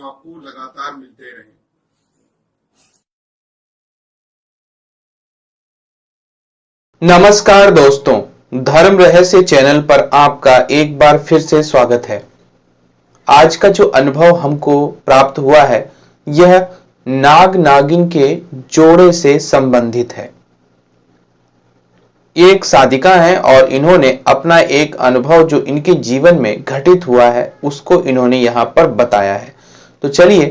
आपको लगातार मिलते रहें। नमस्कार दोस्तों, धर्म रहस्य चैनल पर आपका एक बार फिर से स्वागत है। आज का जो अनुभव हमको प्राप्त हुआ है यह नाग नागिन के जोड़े से संबंधित है। ये एक साधिका हैं और इन्होंने अपना एक अनुभव जो इनके जीवन में घटित हुआ है उसको इन्होंने यहाँ पर बताया है। तो चलिए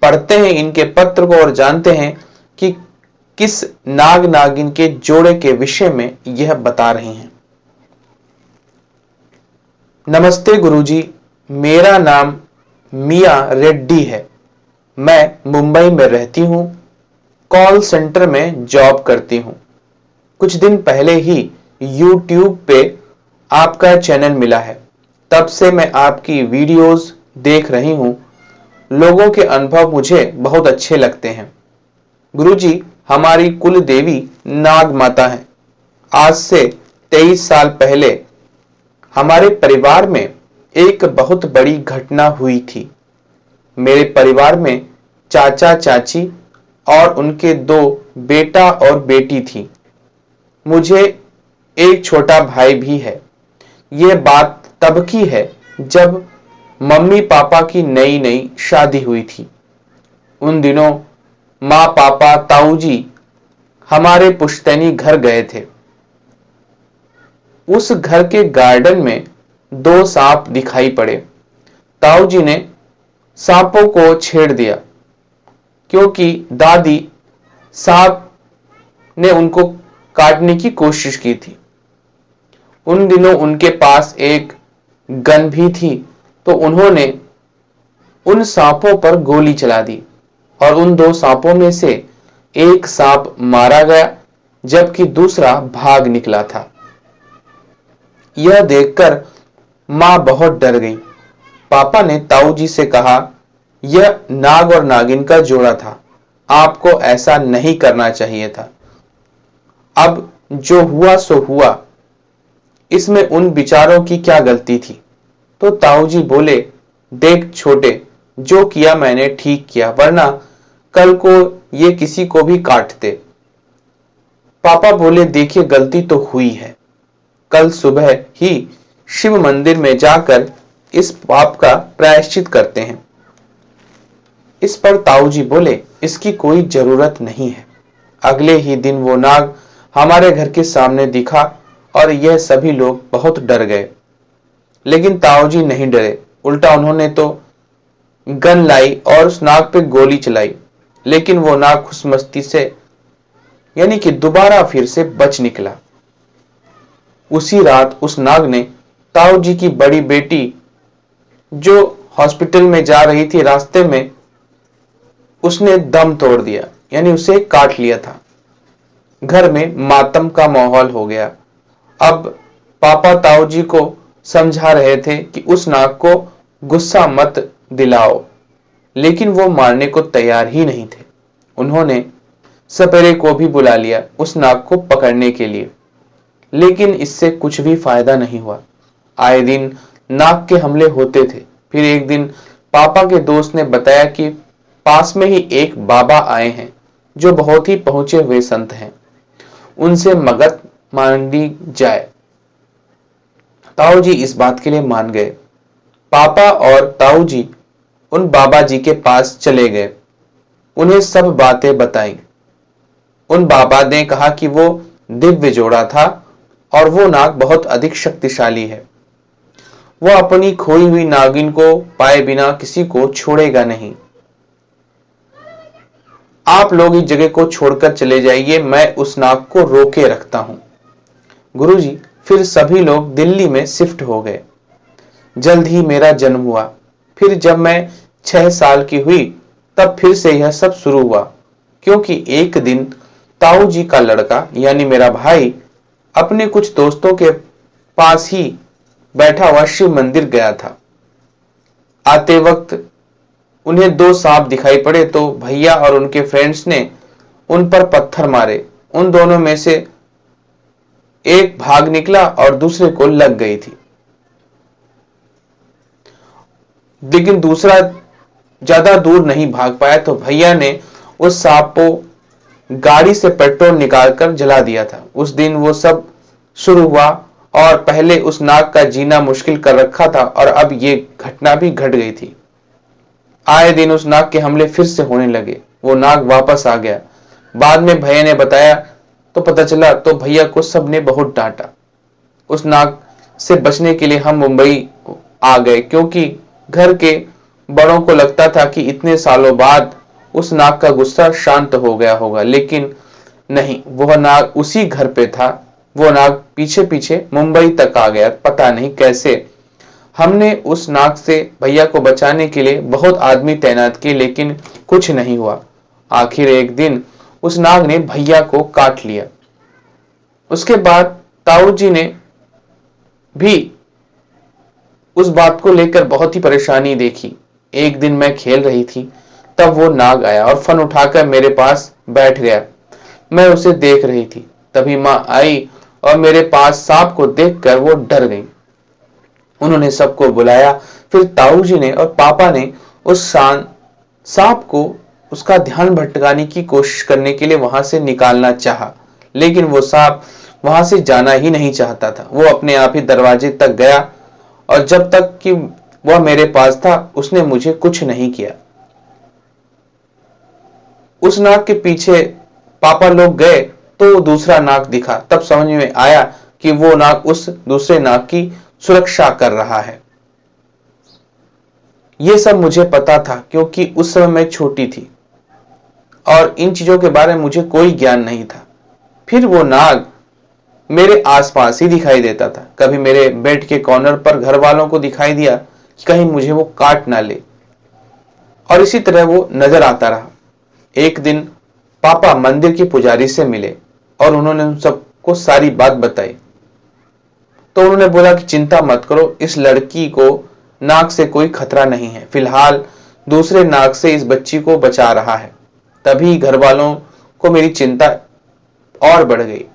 पढ़ते हैं इनके पत्र को और जानते हैं कि किस नाग नागिन के जोड़े के विषय में यह बता रही हैं। नमस्ते गुरुजी, मेरा नाम मिया रेड्डी है। मैं मुंबई में रहती हूँ, कॉल सेंटर में जॉब करती हूँ। कुछ दिन पहले ही YouTube पे आपका चैनल मिला है, तब से मैं आपकी वीडियोस देख रही हूँ। लोगों के अनुभव मुझे बहुत अच्छे लगते हैं। गुरुजी, हमारी कुल देवी नाग माता है। आज से 23 साल पहले हमारे परिवार में एक बहुत बड़ी घटना हुई थी। मेरे परिवार में चाचा चाची और उनके 2 बेटा और बेटी थी। मुझे एक छोटा भाई भी है। यह बात तब की है जब मम्मी पापा की नई नई शादी हुई थी। उन दिनों माँ पापा ताऊ जी हमारे पुश्तैनी घर गए थे। उस घर के गार्डन में 2 सांप दिखाई पड़े। ताऊ जी ने सांपों को छेड़ दिया क्योंकि दादी सांप ने उनको काटने की कोशिश की थी। उन दिनों उनके पास एक गन भी थी, तो उन्होंने उन सांपों पर गोली चला दी और उन 2 सांपों में से एक सांप मारा गया जबकि दूसरा भाग निकला था। यह देखकर मां बहुत डर गई। पापा ने ताऊ जी से कहा, यह नाग और नागिन का जोड़ा था, आपको ऐसा नहीं करना चाहिए था। अब जो हुआ सो हुआ, इसमें उन बिचारों की क्या गलती थी। तो ताऊ जी बोले, देख छोटे, जो किया मैंने ठीक किया, वरना कल को ये किसी को भी काटते। पापा बोले, देखिए गलती तो हुई है, कल सुबह ही शिव मंदिर में जाकर इस पाप का प्रायश्चित करते हैं। इस पर ताऊ जी बोले, इसकी कोई जरूरत नहीं है। अगले ही दिन वो नाग हमारे घर के सामने दिखा और यह सभी लोग बहुत डर गए। लेकिन ताऊ जी नहीं डरे, उल्टा उन्होंने तो गन लाई और उस नाग पे गोली चलाई। लेकिन वो नाग खुशमस्ती से यानी कि दोबारा फिर से बच निकला। उसी रात उस नाग ने ताऊ जी की बड़ी बेटी जो हॉस्पिटल में जा रही थी, रास्ते में उसने दम तोड़ दिया, यानी उसे काट लिया था। घर में मातम का माहौल हो गया। अब पापा ताऊ जी को समझा रहे थे कि उस नाग को गुस्सा मत दिलाओ, लेकिन वो मारने को तैयार ही नहीं थे। उन्होंने सपेरे को भी बुला लिया उस नाग को पकड़ने के लिए, लेकिन इससे कुछ भी फायदा नहीं हुआ। आए दिन नाग के हमले होते थे। फिर एक दिन पापा के दोस्त ने बताया कि पास में ही एक बाबा आए हैं जो बहुत ही पहुंचे हुए संत हैं, उनसे मगत मांगी जाए। ताऊ जी इस बात के लिए मान गए। पापा और ताऊ जी उन बाबा जी के पास चले गए, उन्हें सब बातें बताई। उन बाबा ने कहा कि वो दिव्य जोड़ा था और वो नाग बहुत अधिक शक्तिशाली है। वो अपनी खोई हुई नागिन को पाए बिना किसी को छोड़ेगा नहीं। आप लोग इस जगह को छोड़कर चले जाइए, मैं उस नाग को रोके रखता हूं। गुरुजी, फिर सभी लोग दिल्ली में शिफ्ट हो गए। जल्द ही मेरा जन्म हुआ। फिर जब मैं 6 साल की हुई तब फिर से यह सब शुरू हुआ, क्योंकि एक दिन ताऊ जी का लड़का यानी मेरा भाई अपने कुछ दोस्तों के पास ही बैठा हुआ शिव मंदिर गया था। आते वक्त उन्हें 2 सांप दिखाई पड़े, तो भैया और उनके फ्रेंड्स ने उन पर पत्थर मारे। उन दोनों में से एक भाग निकला और दूसरे को लग गई थी, लेकिन दूसरा ज्यादा दूर नहीं भाग पाया तो भैया ने उस सांप को गाड़ी से पेट्रोल निकालकर जला दिया था। उस दिन वो सब शुरू हुआ और पहले उस नाग का जीना मुश्किल कर रखा था और अब ये घटना भी घट गई थी। आए दिन उस नाग के हमले फिर से होने लगे। वो नाग वापस आ गया। बाद में भैया ने बताया तो पता चला तो भैया को सबने बहुत डांटा। उस नाग से बचने के लिए हम मुंबई आ गए क्योंकि घर के बड़ों को लगता था कि इतने सालों बाद उस नाग का गुस्सा शांत हो गया होगा, लेकिन नहीं, वह नाग उसी घर पे था। वो नाग पीछे पीछे मुंबई तक आ गया, पता नहीं कैसे। हमने उस नाग से भैया को बचाने के लिए बहुत आदमी तैनात किए, लेकिन कुछ नहीं हुआ। आखिर एक दिन उस नाग ने भैया को काट लिया। उसके बाद ताऊ जी ने भी उस बात को लेकर बहुत ही परेशानी देखी। एक दिन मैं खेल रही थी, तब वो नाग आया और फन उठाकर मेरे पास बैठ गया। मैं उसे देख रही थी, तभी मां आई और मेरे पास सांप को देखकर वो डर गई। उन्होंने सबको बुलाया। फिर ताऊ जी ने और पापा ने उस सांप को उसका ध्यान भटकाने की कोशिश करने के लिए वहां से निकालना चाहा, लेकिन वो सांप वहां से जाना ही नहीं चाहता था। वो अपने आप ही दरवाजे तक गया और जब तक कि वह मेरे पास था उसने मुझे कुछ नहीं किया। उस नाग के पीछे पापा लोग गए तो दूसरा नाग दिखा। तब समझ में आया कि वो नाग उस दूसरे नाग की सुरक्षा कर रहा है। ये सब मुझे पता था क्योंकि उस समय मैं छोटी थी और इन चीजों के बारे में मुझे कोई ज्ञान नहीं था। फिर वो नाग मेरे आसपास ही दिखाई देता था। कभी मेरे बेड के कॉर्नर पर घर वालों को दिखाई दिया कि कहीं मुझे वो काट ना ले, और इसी तरह वो नजर आता रहा। एक दिन पापा मंदिर के पुजारी से मिले और उन्होंने उन सबको सारी बात बताई। तो उन्होंने बोला कि चिंता मत करो, इस लड़की को नाग से कोई खतरा नहीं है, फिलहाल दूसरे नाग से इस बच्ची को बचा रहा है। तभी घर वालों को मेरी चिंता और बढ़ गई।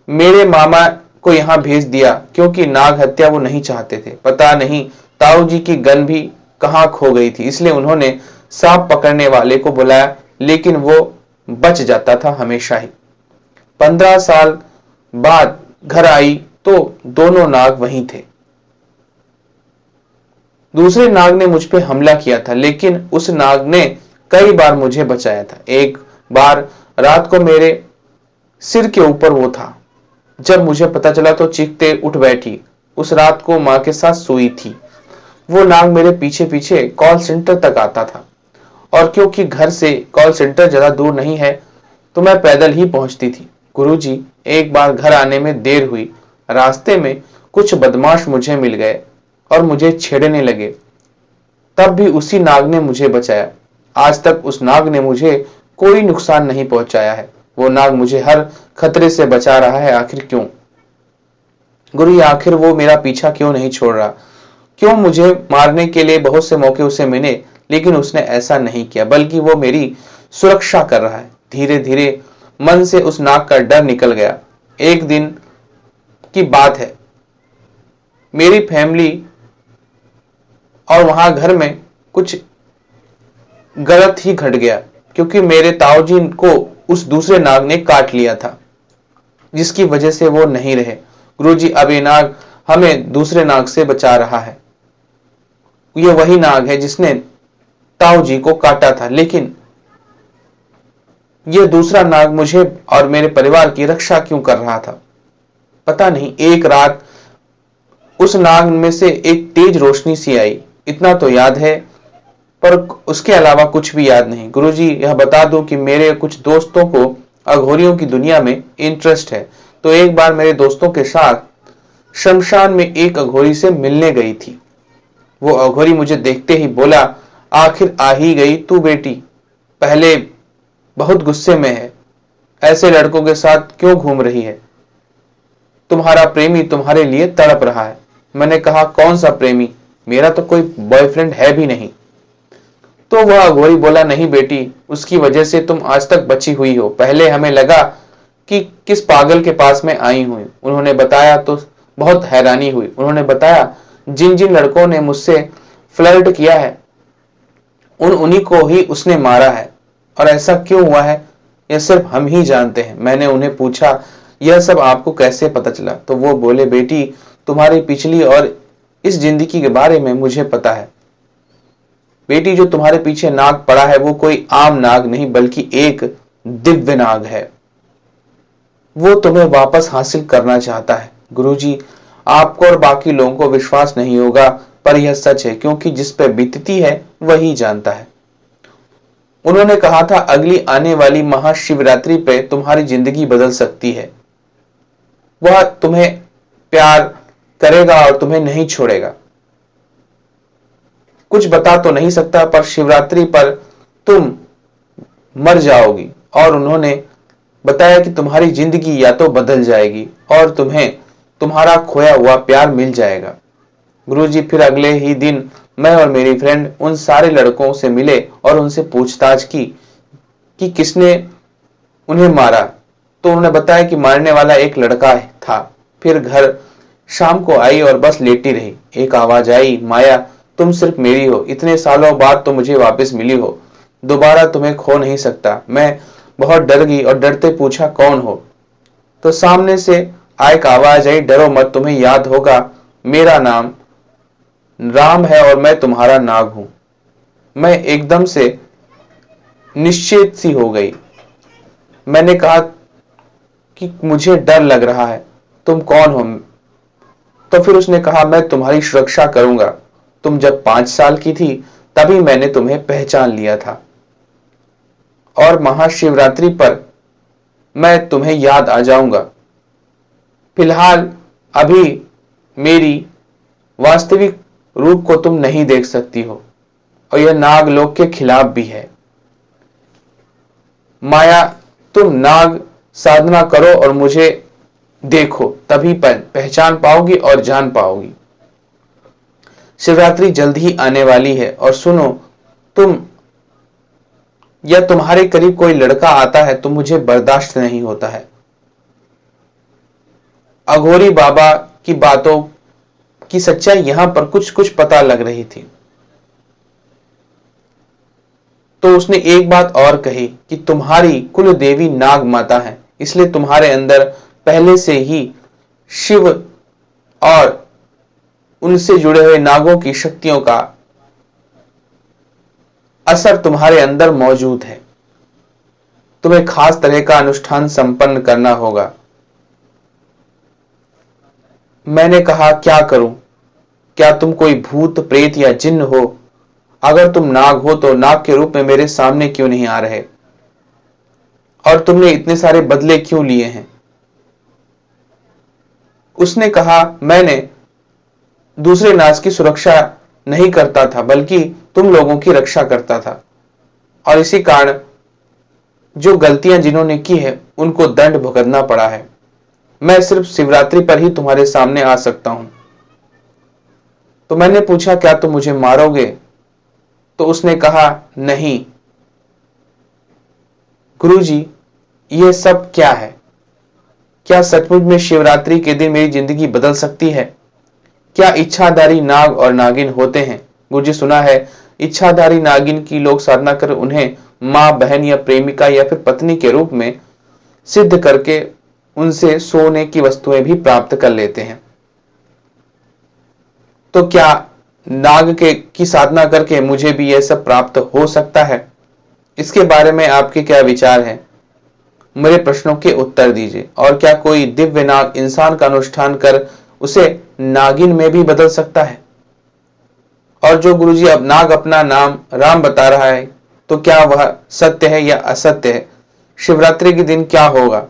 मेरे मामा को यहां भेज दिया क्योंकि नाग हत्या वो नहीं चाहते थे। पता नहीं ताऊ जी की गन भी कहां खो गई थी, इसलिए उन्होंने सांप पकड़ने वाले को बुलाया, लेकिन वो बच जाता था हमेशा ही। 15 साल बाद घर आई तो दोनों नाग वहीं थे। दूसरे नाग ने मुझ पे हमला किया था, लेकिन उस नाग ने कई बार मुझे बचाया था। एक बार रात को मेरे सिर के ऊपर वो था। जब मुझे पता चला तो चीखते उठ बैठी। उस रात को मां के साथ सोई थी। वो नाग मेरे पीछे पीछे कॉल सेंटर तक आता था, और क्योंकि घर से कॉल सेंटर ज्यादा दूर नहीं है तो मैं पैदल ही पहुंचती थी। गुरुजी, एक बार घर आने में देर हुई। रास्ते में कुछ बदमाश मुझे मिल गए और मुझे छेड़ने लगे। तब भी उसी नाग ने मुझे बचाया। आज तक उस नाग ने मुझे कोई नुकसान नहीं पहुंचाया है। वो नाग मुझे हर खतरे से बचा रहा है। आखिर क्यों? गुरु, आखिर वो मेरा पीछा क्यों नहीं छोड़ रहा? क्यों मुझे मारने के लिए बहुत से मौके उसे मिले, लेकिन उसने ऐसा नहीं किया, बल्कि वो मेरी सुरक्षा कर रहा है। धीरे धीरे मन से उस नाग का डर निकल गया। एक दिन की बात है, मेरी फैमिली और वहां घर में कुछ गलत ही घट गया, क्योंकि मेरे ताऊजी को उस दूसरे नाग ने काट लिया था, जिसकी वजह से वो नहीं रहे। गुरुजी, अब ये नाग हमें दूसरे नाग से बचा रहा है। ये वही नाग है जिसने ताऊजी को काटा था, लेकिन ये दूसरा नाग मुझे और मेरे परिवार की रक्षा क्यों कर रहा था? पता नहीं। एक रात उस नाग में से एक तेज रोशनी सी आई, इतना तो याद है, पर उसके अलावा कुछ भी याद नहीं। गुरुजी, यह बता दूं कि मेरे कुछ दोस्तों को अघोरियों की दुनिया में इंटरेस्ट है, तो एक बार मेरे दोस्तों के साथ शमशान में एक अघोरी से मिलने गई थी। वो अघोरी मुझे देखते ही बोला, आखिर आ ही गई तू बेटी, पहले बहुत गुस्से में है, ऐसे लड़कों के साथ क्यों घूम रही है? तुम्हारा प्रेमी तुम्हारे लिए तड़प रहा है। मैंने कहा, कौन सा प्रेमी? मेरा तो कोई बॉयफ्रेंड है भी नहीं। तो वह अघोरी बोला, नहीं बेटी, उसकी वजह से तुम आज तक बची हुई हो। पहले हमें लगा कि किस पागल के पास में आई हुई। उन्होंने बताया तो बहुत हैरानी हुई। उन्होंने बताया, जिन जिन लड़कों ने मुझसे फ्लर्ट किया है उन्हीं को ही उसने मारा है। और ऐसा क्यों हुआ है यह सिर्फ हम ही जानते हैं। मैंने उन्हें पूछा, यह सब आपको कैसे पता चला? तो वो बोले, बेटी, तुम्हारी पिछली और इस जिंदगी के बारे में मुझे पता है। बेटी, जो तुम्हारे पीछे नाग पड़ा है वो कोई आम नाग नहीं बल्कि एक दिव्य नाग है। वो तुम्हें वापस हासिल करना चाहता है। गुरुजी, आपको और बाकी लोगों को विश्वास नहीं होगा, पर यह सच है, क्योंकि जिस पर बीतती है वही जानता है। उन्होंने कहा था, अगली आने वाली महाशिवरात्रि पे तुम्हारी जिंदगी बदल सकती है। वह तुम्हें प्यार करेगा और तुम्हें नहीं छोड़ेगा। कुछ बता तो नहीं सकता, पर शिवरात्रि पर तुम मर जाओगी। और उन्होंने बताया कि तुम्हारी जिंदगी या तो बदल जाएगी और तुम्हें तुम्हारा खोया हुआ प्यार मिल जाएगा। गुरुजी, फिर अगले ही दिन मैं और मेरी फ्रेंड उन सारे लड़कों से मिले और उनसे पूछताछ की कि किसने उन्हें मारा। तो उन्होंने बताया कि मारने वाला एक लड़का था। फिर घर शाम को आई और बस लेटी रही। एक आवाज आई, माया, तुम सिर्फ मेरी हो, इतने सालों बाद तो मुझे वापस मिली हो, दोबारा तुम्हें खो नहीं सकता। मैं बहुत डर गई और डरते पूछा, कौन हो? तो सामने से एक आवाज आई, डरो मत, तुम्हें याद होगा, मेरा नाम राम है और मैं तुम्हारा नाग हूं। मैं एकदम से निश्चित सी हो गई। मैंने कहा कि मुझे डर लग रहा है, तुम कौन हो? तो फिर उसने कहा, मैं तुम्हारी सुरक्षा करूंगा। तुम जब 5 साल की थी तभी मैंने तुम्हें पहचान लिया था और महाशिवरात्रि पर मैं तुम्हें याद आ जाऊंगा। फिलहाल अभी मेरी वास्तविक रूप को तुम नहीं देख सकती हो और यह नागलोक के खिलाफ भी है। माया, तुम नाग साधना करो और मुझे देखो, तभी पहचान पाओगी और जान पाओगी। शिवरात्रि जल्द ही आने वाली है और सुनो, तुम या तुम्हारे करीब कोई लड़का आता है तो मुझे बर्दाश्त नहीं होता है। अघोरी बाबा की बातों की सच्चाई यहां पर कुछ कुछ पता लग रही थी। तो उसने एक बात और कही कि तुम्हारी कुल देवी नाग माता है, इसलिए तुम्हारे अंदर पहले से ही शिव और उनसे जुड़े हुए नागों की शक्तियों का असर तुम्हारे अंदर मौजूद है। तुम्हें खास तरह का अनुष्ठान संपन्न करना होगा। मैंने कहा, क्या करूं? क्या तुम कोई भूत, प्रेत या जिन्न हो? अगर तुम नाग हो तो नाग के रूप में मेरे सामने क्यों नहीं आ रहे? और तुमने इतने सारे बदले क्यों लिए हैं? उसने कहा, मैंने दूसरे नाग की सुरक्षा नहीं करता था बल्कि तुम लोगों की रक्षा करता था, और इसी कारण जो गलतियां जिन्होंने की है उनको दंड भुगतना पड़ा है। मैं सिर्फ शिवरात्रि पर ही तुम्हारे सामने आ सकता हूं। तो मैंने पूछा, क्या तुम मुझे मारोगे? तो उसने कहा, नहीं। गुरुजी, यह सब क्या है? क्या सचमुच में शिवरात्रि के दिन मेरी जिंदगी बदल सकती है? क्या इच्छाधारी नाग और नागिन होते हैं? गुरुजी, सुना है इच्छाधारी नागिन की लोग साधना कर उन्हें मां, बहन या प्रेमिका या फिर पत्नी के रूप में सिद्ध करके उनसे सोने की वस्तुएं भी प्राप्त कर लेते हैं। तो क्या नाग की साधना करके मुझे भी यह सब प्राप्त हो सकता है? इसके बारे में आपके क्या विचार हैं? मेरे प्रश्नों के उत्तर दीजिए। और क्या कोई दिव्य नाग इंसान का अनुष्ठान कर उसे नागिन में भी बदल सकता है? और जो गुरुजी अब नाग अपना नाम राम बता रहा है, तो क्या वह सत्य है या असत्य है? शिवरात्रि के दिन क्या होगा?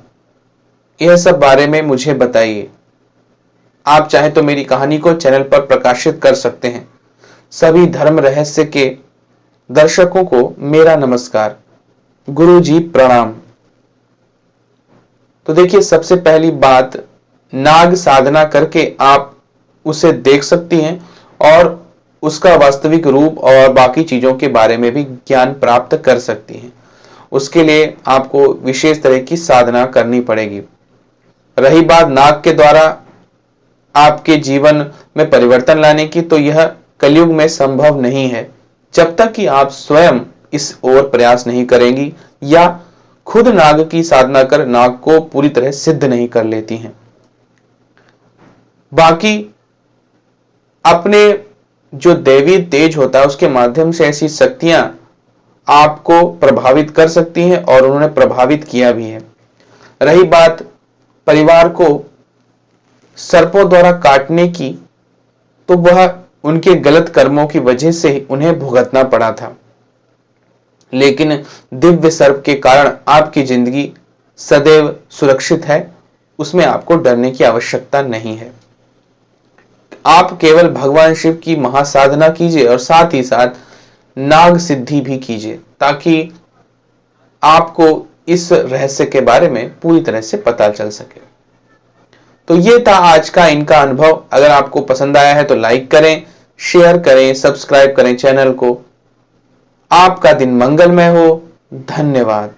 यह सब बारे में मुझे बताइए। आप चाहे तो मेरी कहानी को चैनल पर प्रकाशित कर सकते हैं। सभी धर्म रहस्य के दर्शकों को मेरा नमस्कार। गुरुजी प्रणाम। तो देखिए, सबसे पहली बात, नाग साधना करके आप उसे देख सकती हैं और उसका वास्तविक रूप और बाकी चीजों के बारे में भी ज्ञान प्राप्त कर सकती हैं। उसके लिए आपको विशेष तरह की साधना करनी पड़ेगी। रही बात नाग के द्वारा आपके जीवन में परिवर्तन लाने की, तो यह कलयुग में संभव नहीं है, जब तक कि आप स्वयं इस ओर प्रयास नहीं करेंगी या खुद नाग की साधना कर नाग को पूरी तरह सिद्ध नहीं कर लेती हैं। बाकी अपने जो दैवी तेज होता है उसके माध्यम से ऐसी शक्तियां आपको प्रभावित कर सकती हैं और उन्होंने प्रभावित किया भी है। रही बात परिवार को सर्पों द्वारा काटने की, तो वह उनके गलत कर्मों की वजह से उन्हें भुगतना पड़ा था, लेकिन दिव्य सर्प के कारण आपकी जिंदगी सदैव सुरक्षित है, उसमें आपको डरने की आवश्यकता नहीं है। आप केवल भगवान शिव की महासाधना कीजिए और साथ ही साथ नाग सिद्धि भी कीजिए, ताकि आपको इस रहस्य के बारे में पूरी तरह से पता चल सके। तो ये था आज का इनका अनुभव। अगर आपको पसंद आया है तो लाइक करें, शेयर करें, सब्सक्राइब करें चैनल को। आपका दिन मंगलमय हो। धन्यवाद।